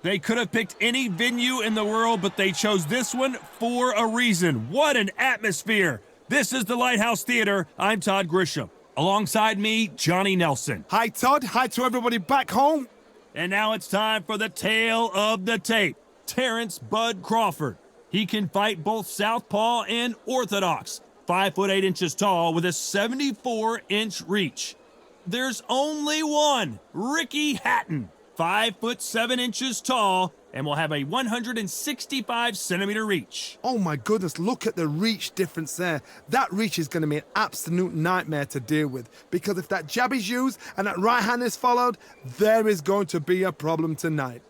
They could have picked any venue in the world, but they chose this one for a reason. What an atmosphere. This is the Lighthouse Theater. I'm Todd Grisham. Alongside me, Johnny Nelson. Hi, Todd. Hi to everybody back home. And now it's time for the tale of the tape. Terence "Bud" Crawford. He can fight both southpaw and orthodox. 5 foot 8 inches tall with a 74-inch reach. There's only one, Ricky Hatton. 5 foot 7 inches tall and will have a 165-centimeter reach. Oh my goodness, look at the reach difference there. That reach is going to be an absolute nightmare to deal with, because if that jab is used and that right hand is followed, there is going to be a problem tonight.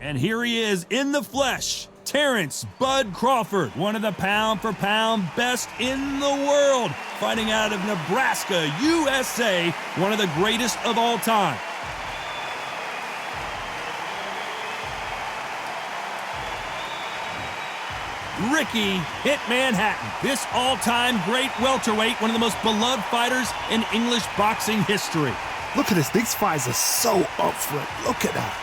And here he is in the flesh, Terence "Bud" Crawford, one of the pound-for-pound best in the world, fighting out of Nebraska, USA, one of the greatest of all time. Ricky Hitman Hatton, this all-time great welterweight, one of the most beloved fighters in English boxing history. Look at this, these fighters are so up for it. Look at that.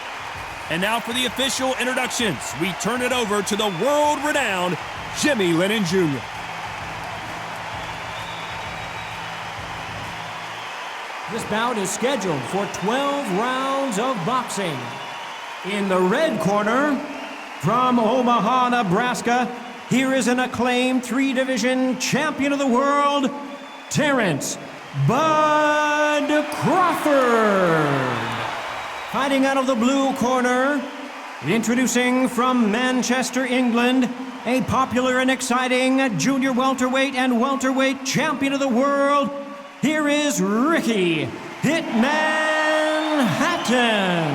And now for the official introductions, we turn it over to the world-renowned Jimmy Lennon Jr. This bout is scheduled for 12 rounds of boxing. In the red corner, from Omaha, Nebraska, here is an acclaimed 3-division champion of the world, Terence "Bud" Crawford. Fighting out of the blue corner, introducing from Manchester, England, a popular and exciting junior welterweight and welterweight champion of the world, here is Ricky Hitman Hatton.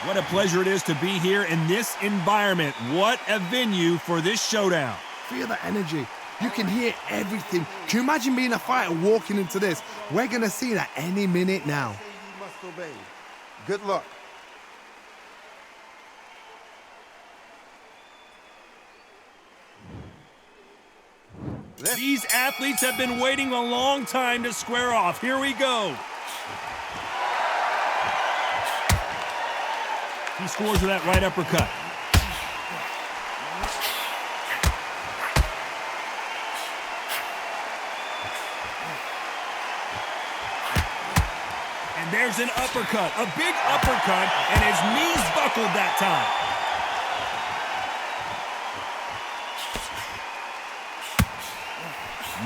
What a pleasure it is to be here in this environment. What a venue for this showdown. Feel the energy. You can hear everything. Can you imagine being a fighter walking into this? We're going to see that any minute now. You must obey. Good luck. These athletes have been waiting a long time to square off. Here we go. He scores with that right uppercut. And there's an uppercut, a big uppercut, and his knees buckled that time.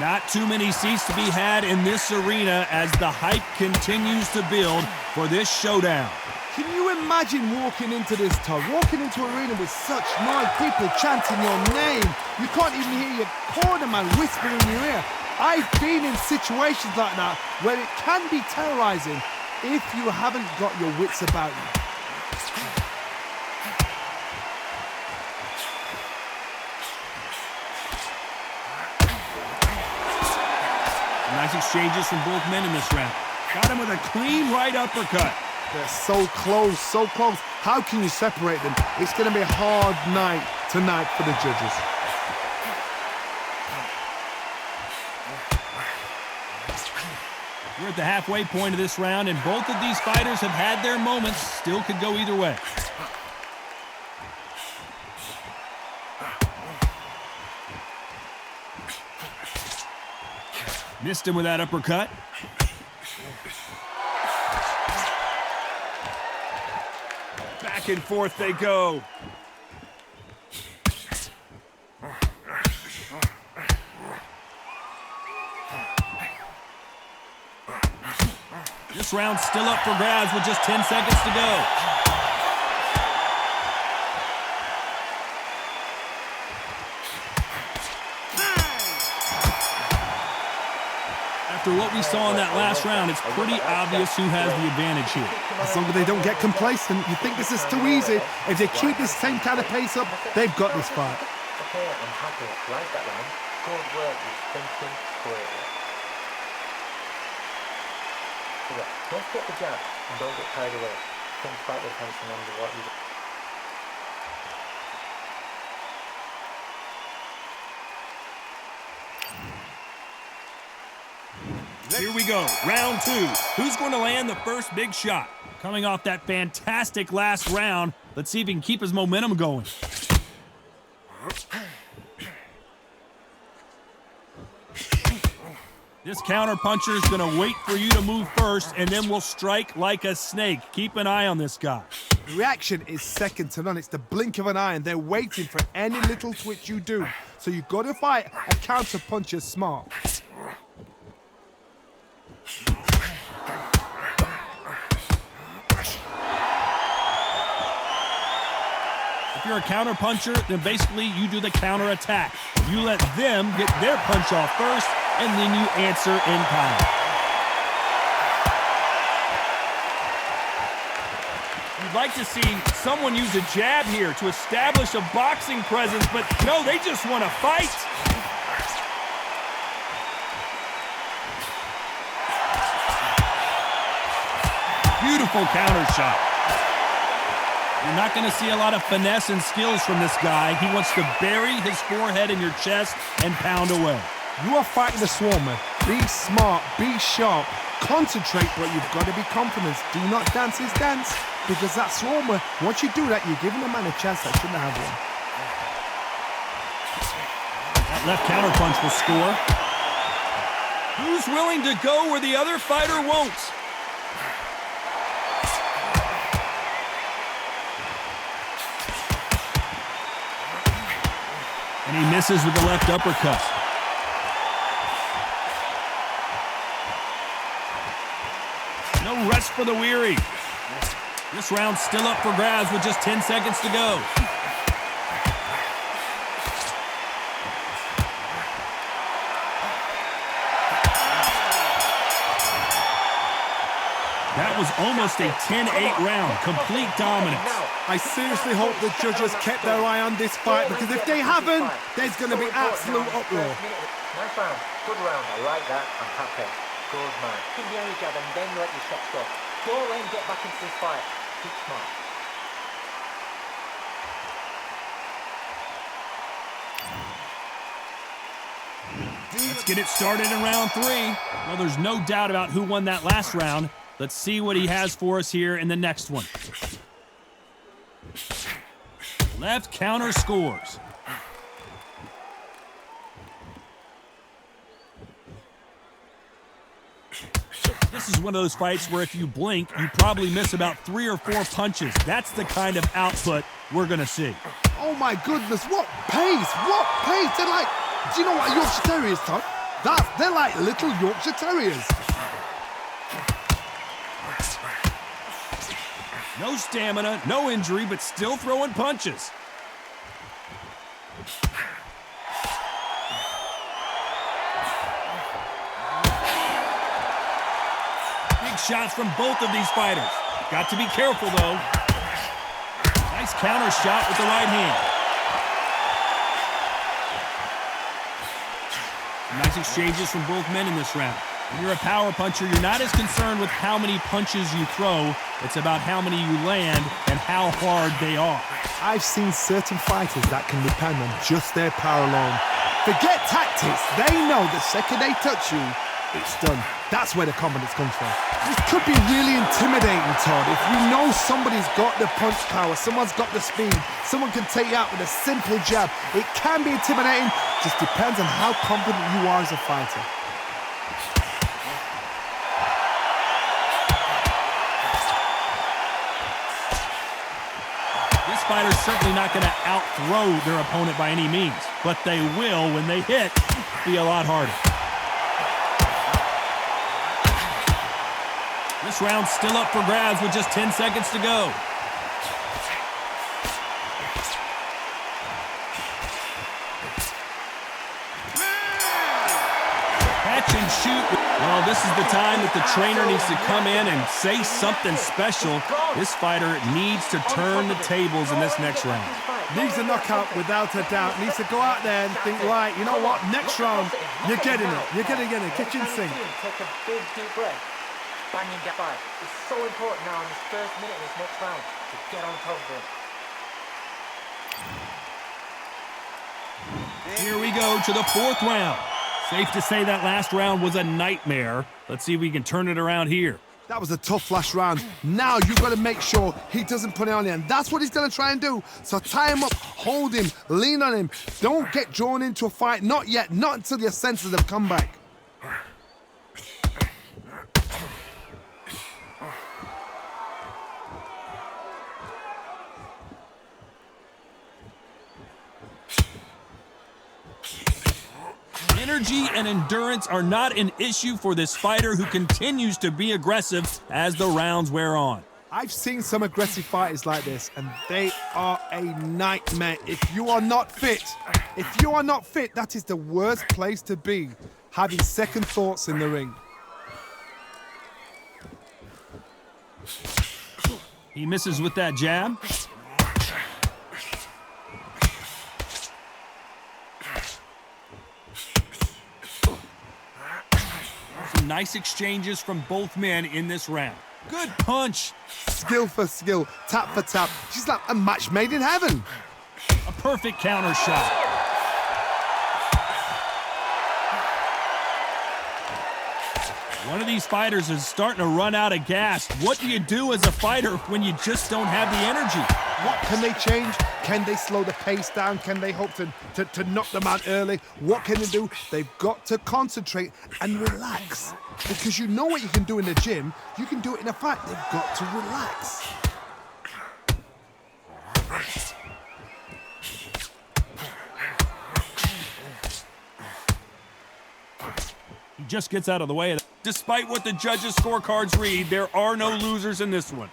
Not too many seats to be had in this arena as the hype continues to build for this showdown. Can you imagine walking into this, Todd? Walking into an arena with such noise, people chanting your name. You can't even hear your corner man whispering in your ear. I've been in situations like that where it can be terrorizing if you haven't got your wits about you. Nice exchanges from both men in this round. Got him with a clean right uppercut. They're so close, so close. How can you separate them? It's going to be a hard night tonight for the judges. We're at the halfway point of this round, and both of these fighters have had their moments. Still could go either way. Missed him with that uppercut. Back and forth they go. This round's still up for grabs with just 10 seconds to go. After what we saw in that last round, it's pretty obvious who has the advantage here. As long as they don't get complacent, you think this is too easy. If they keep this same kind of pace up, they've got this fight. Okay, I'm happy. Like that round. Good work with thinking quickly. Don't get the jab and don't get carried away. Think back with attention under what you do. Here we go, round 2. Who's going to land the first big shot? Coming off that fantastic last round, let's see if he can keep his momentum going. This counterpuncher is going to wait for you to move first, and then will strike like a snake. Keep an eye on this guy. The reaction is second to none. It's the blink of an eye, and they're waiting for any little twitch you do. So you've got to fight a counterpuncher smart. If you're a counterpuncher, then basically you do the counterattack. You let them get their punch off first, and then you answer in kind. You'd like to see someone use a jab here to establish a boxing presence, but no, they just want to fight. Beautiful counter shot. You're not going to see a lot of finesse and skills from this guy. He wants to bury his forehead in your chest and pound away. You are fighting the swarmer. Be smart, be sharp, concentrate, but you've got to be confident. Do not dance his dance, because that swarmer, once you do that, you're giving a man a chance that shouldn't have one. That left counterpunch will score. Who's willing to go where the other fighter won't? And he misses with the left uppercut. No rest for the weary. This round's still up for grabs with just 10 seconds to go. That was almost a 10-8 round, complete dominance. I seriously hope the judges kept their eye on this fight, because if they haven't, there's going to be absolute uproar. Nice round, good round, I like that, I'm happy. Good man. Keep behind each other and then let your shots go. Don't let him get back into this fight. Keep smart. Let's get it started in round 3. Well, there's no doubt about who won that last round. Let's see what he has for us here in the next one. Left counter scores. This is one of those fights where if you blink, you probably miss about 3 or 4 punches. That's the kind of output we're going to see. Oh my goodness, what pace, what pace. They're like, do you know what a Yorkshire Terrier is, Todd? They're like little Yorkshire Terriers. No stamina, no injury, but still throwing punches. Big shots from both of these fighters. Got to be careful, though. Nice counter shot with the right hand. Nice exchanges from both men in this round. When you're a power puncher, you're not as concerned with how many punches you throw. It's about how many you land and how hard they are. I've seen certain fighters that can depend on just their power alone. Forget tactics. They know the second they touch you, it's done. That's where the confidence comes from. This could be really intimidating, Todd. If you know somebody's got the punch power, someone's got the speed, someone can take you out with a simple jab, it can be intimidating. Just depends on how confident you are as a fighter. This fighter's certainly not going to out-throw their opponent by any means, but they will, when they hit, be a lot harder. This round's still up for grabs with just 10 seconds to go. Catch and shoot. Well, this is the time that the trainer needs to come in and say something special. This fighter needs to turn the tables in this next round. Needs a knockout without a doubt. Needs to go out there and think, right, you know what, next round, you're getting it. You're going to get it. Kitchen sink. Take a big deep breath. Banging that fight. It's so important now in this first minute of this next round to get on top of it. Here we go to the 4th round. Safe to say that last round was a nightmare. Let's see if we can turn it around here. That was a tough last round. Now you've got to make sure he doesn't put it on you, and that's what he's going to try and do. So tie him up, hold him, lean on him. Don't get drawn into a fight. Not yet. Not until your senses have come back. Energy and endurance are not an issue for this fighter who continues to be aggressive as the rounds wear on. I've seen some aggressive fighters like this, and they are a nightmare. If you are not fit, that is the worst place to be, having second thoughts in the ring. He misses with that jab. Some nice exchanges from both men in this round. Good punch. Skill for skill, tap for tap. She's like a match made in heaven. A perfect counter shot. One of these fighters is starting to run out of gas. What do you do as a fighter when you just don't have the energy? What can they change? Can they slow the pace down? Can they hope to knock them out early? What can they do? They've got to concentrate and relax. Because you know what you can do in the gym, you can do it in a fight. They've got to relax. He just gets out of the way. Despite what the judges' scorecards read, there are no losers in this one.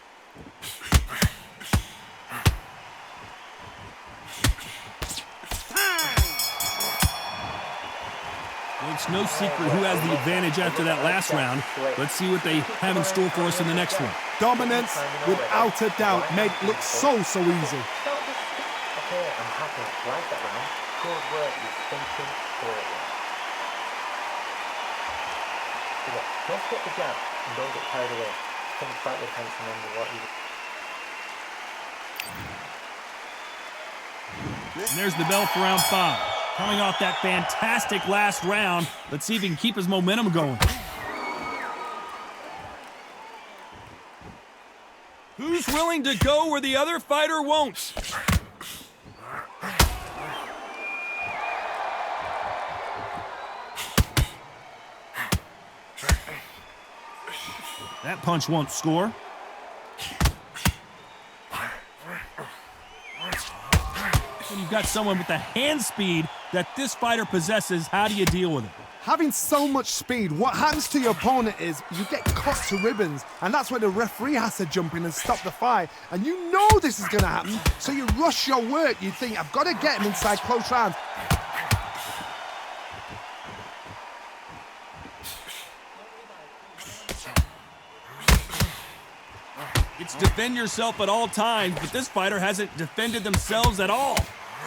Well, it's no secret who has the advantage after that last round. Let's see what they have in store for us in the next one. Dominance, without a doubt, made it look so easy. Okay, I'm happy. Like that round. Good work. You're thinking forward. Don't get the jab and don't get carried away. Think back with hands and remember what you And there's the bell for round 5. Coming off that fantastic last round, let's see if he can keep his momentum going. Who's willing to go where the other fighter won't? That punch won't score. When you've got someone with the hand speed that this fighter possesses, how do you deal with it? Having so much speed, what happens to your opponent is you get cut to ribbons, and that's where the referee has to jump in and stop the fight. And you know this is going to happen, so you rush your work. You think, I've got to get him inside close rounds. It's defend yourself at all times, but this fighter hasn't defended themselves at all.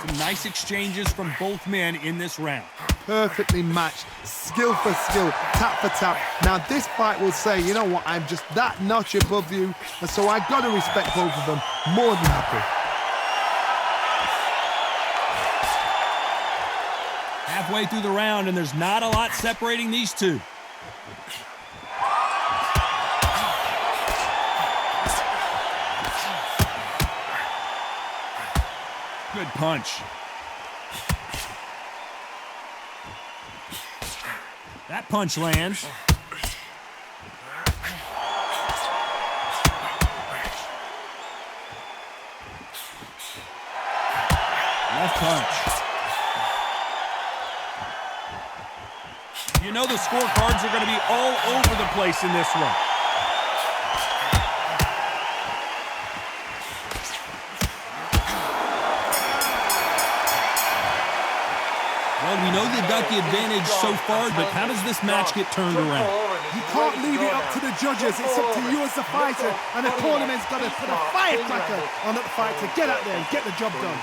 Some nice exchanges from both men in this round. Perfectly matched, skill for skill, tap for tap. Now this fight will say, you know what, I'm just that notch above you, and so I got to respect both of them. More than happy. Halfway through the round, and there's not a lot separating these two. Good punch. That punch lands. Left punch. You know the scorecards are going to be all over the place in this one. Well, we know they've got the advantage so far, but how does this match get turned around? You can't leave it up to the judges. It's up to you as the fighter, and the tournament's got to put a firecracker on that fight to get out there and get the job done.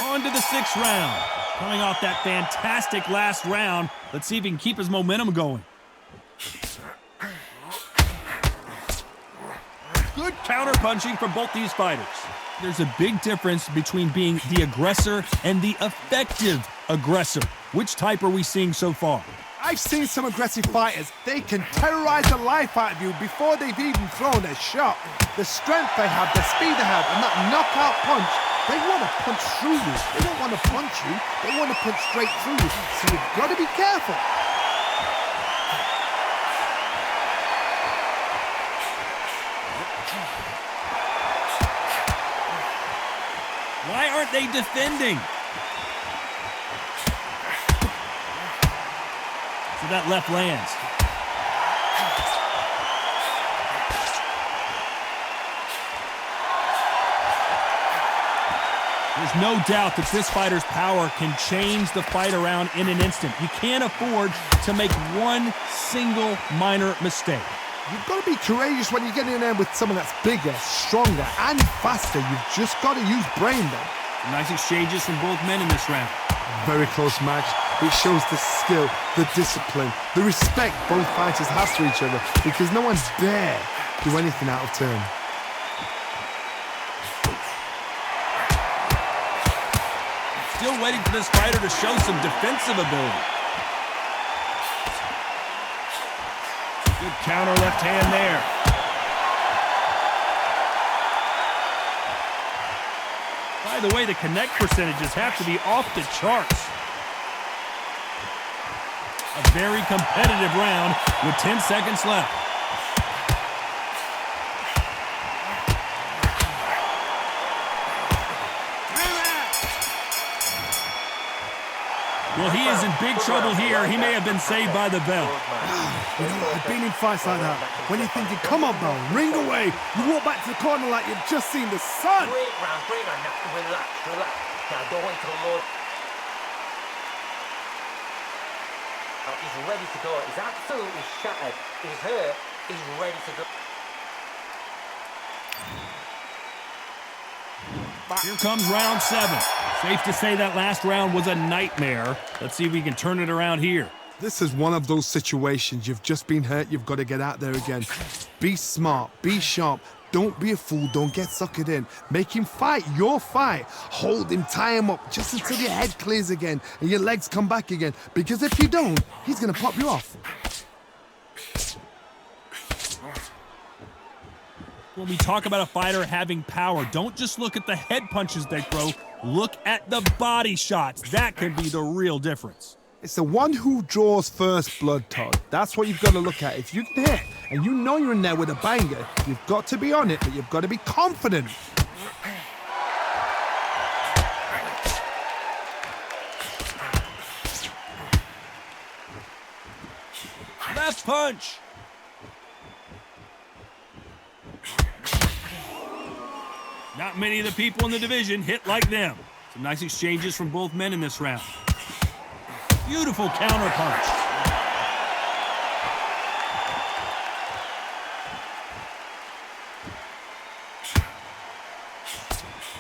On to the 6th round. Coming off that fantastic last round, let's see if he can keep his momentum going. Good Good counter-punching from both these fighters. There's a big difference between being the aggressor and the effective aggressor. Which type are we seeing so far? I've seen some aggressive fighters. They can terrorize the life out of you before they've even thrown a shot. The strength they have, the speed they have, and that knockout punch, they want to punch through you. They don't want to punch you. They want to punch straight through you. So you've got to be careful. Why aren't they defending? So that left lands. There's no doubt that this fighter's power can change the fight around in an instant. You can't afford to make one single minor mistake. You've got to be courageous when you get in there with someone that's bigger, stronger, and faster. You've just got to use brain then. Nice exchanges from both men in this round. Very close match. It shows the skill, the discipline, the respect both fighters have for each other because no one's dare do anything out of turn. Still waiting for this fighter to show some defensive ability. Good counter left hand there. By the way, the connect percentages have to be off the charts. A very competitive round with 10 seconds left. Well, he is in big trouble here. He may have been saved by the bell. You know, I've been in fights like that. When you're thinking, come on, bro, ring away. You walk back to the corner like you've just seen the sun. Great round. Now, relax. Now, don't wait till the Lord. He's ready to go. He's absolutely shattered. He's hurt. He's ready to go. Here comes round 7. Safe to say that last round was a nightmare. Let's see if we can turn it around here. This is one of those situations. You've just been hurt. You've got to get out there again. Be smart. Be sharp. Don't be a fool. Don't get suckered in. Make him fight your fight. Hold him, tie him up just until your head clears again and your legs come back again. Because if you don't, he's going to pop you off. When we talk about a fighter having power, don't just look at the head punches they throw. Look at the body shots. That can be the real difference. It's the one who draws first blood, Todd. That's what you've got to look at. If you can hit and you know you're in there with a banger, you've got to be on it, but you've got to be confident. Left punch. Not many of the people in the division hit like them. Some nice exchanges from both men in this round. Beautiful counter punch.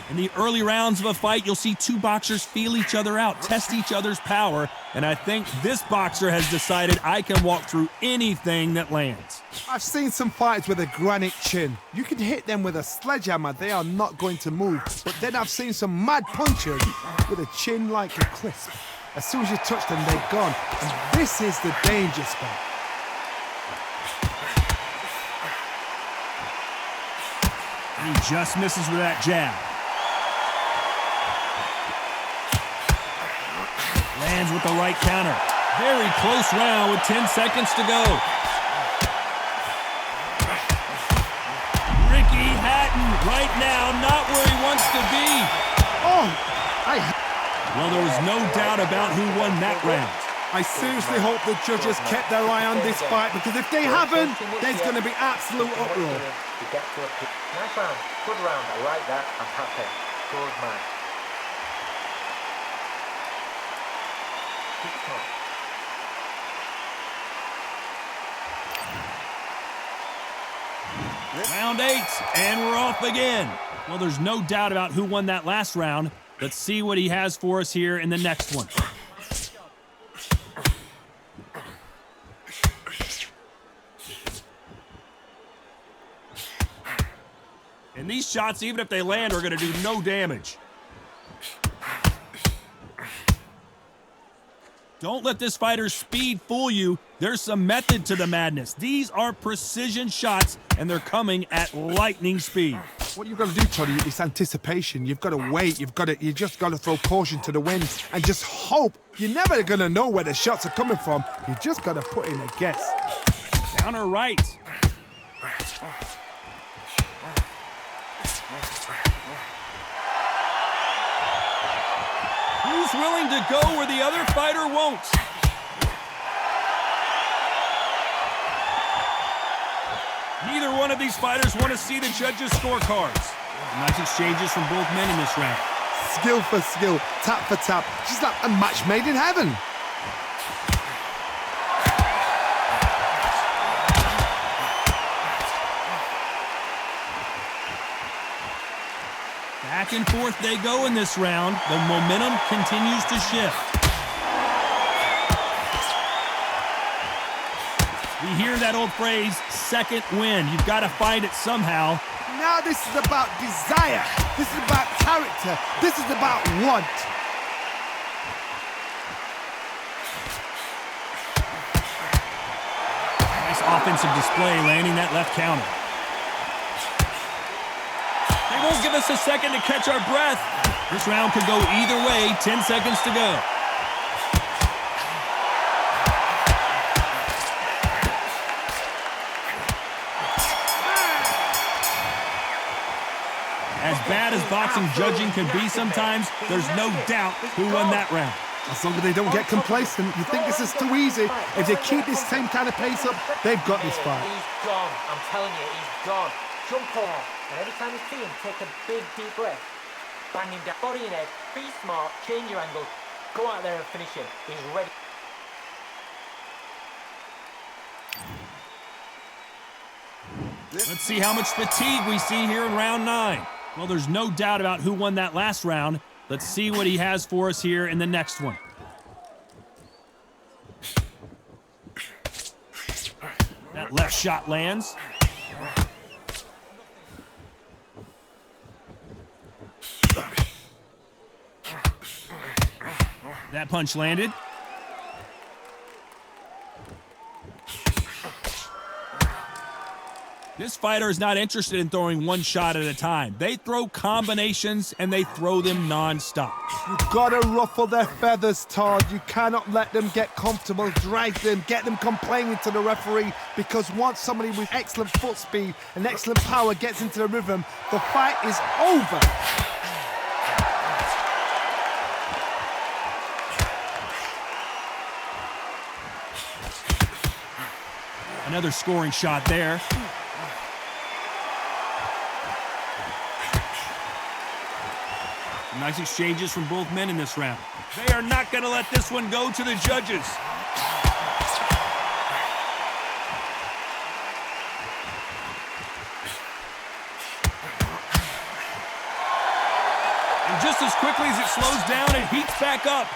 In the early rounds of a fight, you'll see two boxers feel each other out, test each other's power, and I think this boxer has decided I can walk through anything that lands. I've seen some fights with a granite chin. You can hit them with a sledgehammer, they are not going to move. But then I've seen some mad punchers with a chin like a crisp. As soon as you touch them, they're gone. And this is the danger spot. He just misses with that jab. Lands with the right counter. Very close round with 10 seconds to go. Ricky Hatton right now not where he wants to be. Well, there was no doubt about who won that round. I seriously hope the judges kept their eye on this fight, because if they haven't, there's going to be absolute uproar. Nice round. Good round. I like that. I'm happy. Good man. Round 8, and we're off again. Well, there's no doubt about who won that last round. Let's see what he has for us here in the next one. And these shots, even if they land, are going to do no damage. Don't let this fighter's speed fool you. There's some method to the madness. These are precision shots, and they're coming at lightning speed. What you've got to do, Toddy, is anticipation. You've got to wait. You just got to throw caution to the wind and just hope. You're never going to know where the shots are coming from. You just got to put in a guess. Counter right. Who's willing to go where the other fighter won't? Neither one of these fighters want to see the judges' scorecards. Nice exchanges from both men in this round. Skill for skill, tap for tap, just like a match made in heaven. Back and forth they go in this round. The momentum continues to shift. We hear that old phrase, second win. You've got to find it somehow. Now this is about desire. This is about character. This is about want. Nice offensive display, landing that left counter. They won't give us a second to catch our breath. This round could go either way. 10 seconds to go. As bad as boxing judging can be sometimes, there's no doubt who won that round. As long as they don't get complacent, you think this is too easy. If they keep this same kind of pace up, they've got this fight. He's gone. I'm telling you, he's gone. Jump on. And every time you see him, take a big, deep breath. Bang him down. Body and head. Be smart. Change your angle. Go out there and finish him. He's ready. Let's see how much fatigue we see here in round 9. Well, there's no doubt about who won that last round. Let's see what he has for us here in the next one. That left shot lands. That punch landed. This fighter is not interested in throwing one shot at a time. They throw combinations, and they throw them non-stop. You've got to ruffle their feathers, Todd. You cannot let them get comfortable, drag them, get them complaining to the referee, because once somebody with excellent foot speed and excellent power gets into the rhythm, the fight is over. Another scoring shot there. Nice exchanges from both men in this round. They are not going to let this one go to the judges. And just as quickly as it slows down, it heats back up.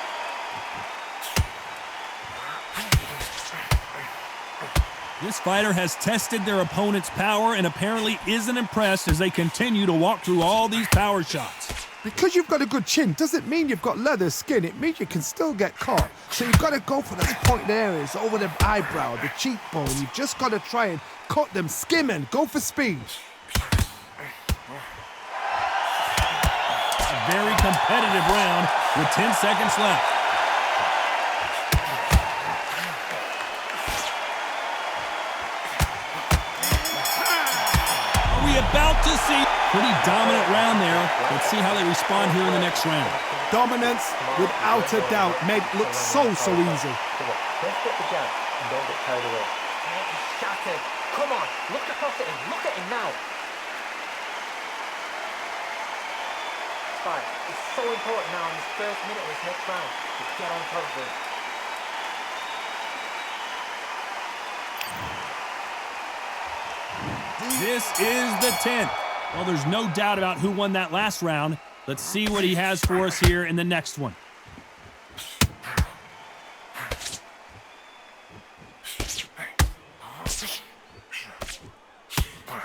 This fighter has tested their opponent's power and apparently isn't impressed as they continue to walk through all these power shots. Because you've got a good chin doesn't mean you've got leather skin. It means you can still get caught. So you've got to go for those pointed areas, over the eyebrow, the cheekbone. You've just got to try and cut them, skim and go for speed. A very competitive round with 10 seconds left. Are we about to see? Pretty dominant round there. Let's see how they respond here in the next round. Dominance, without a doubt, made it look so easy. Let's get the jab and don't get carried away. He's shattered. Come on, look across at him. Look at him now. Fight. It's so important now in this first minute of this next round to get on top of him. This is the 10th. Well, there's no doubt about who won that last round. Let's see what he has for us here in the next one.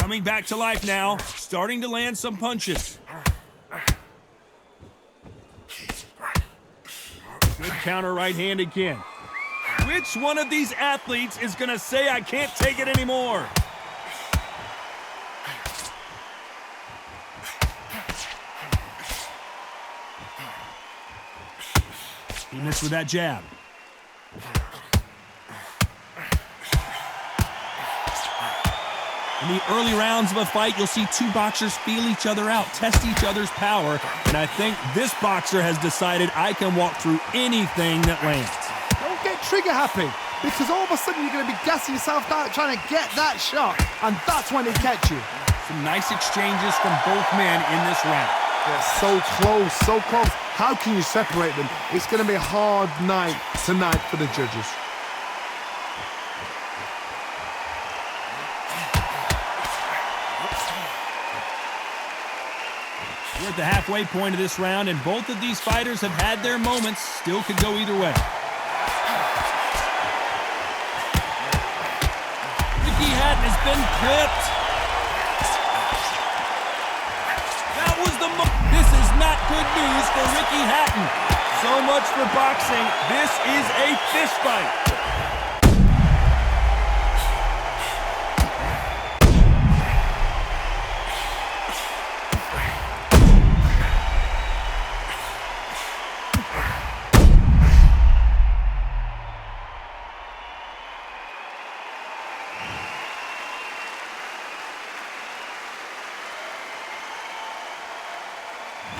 Coming back to life now, starting to land some punches. Good counter right hand again. Which one of these athletes is going to say, I can't take it anymore? He missed with that jab. In the early rounds of a fight, you'll see two boxers feel each other out, test each other's power, and I think this boxer has decided I can walk through anything that lands. Don't get trigger happy, because all of a sudden you're going to be gassing yourself out trying to get that shot, and that's when it gets you. Some nice exchanges from both men in this round. They're so close, so close. How can you separate them? It's going to be a hard night tonight for the judges. We're at the halfway point of this round, and both of these fighters have had their moments. Still could go either way. Ricky Hatton has been clipped. That was this is not good news for Ricky Hatton. So much for boxing. This is a fist fight.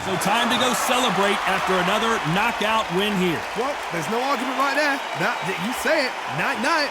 So time to go celebrate after another knockout win here. Well, there's no argument right there. You say it. Night-night.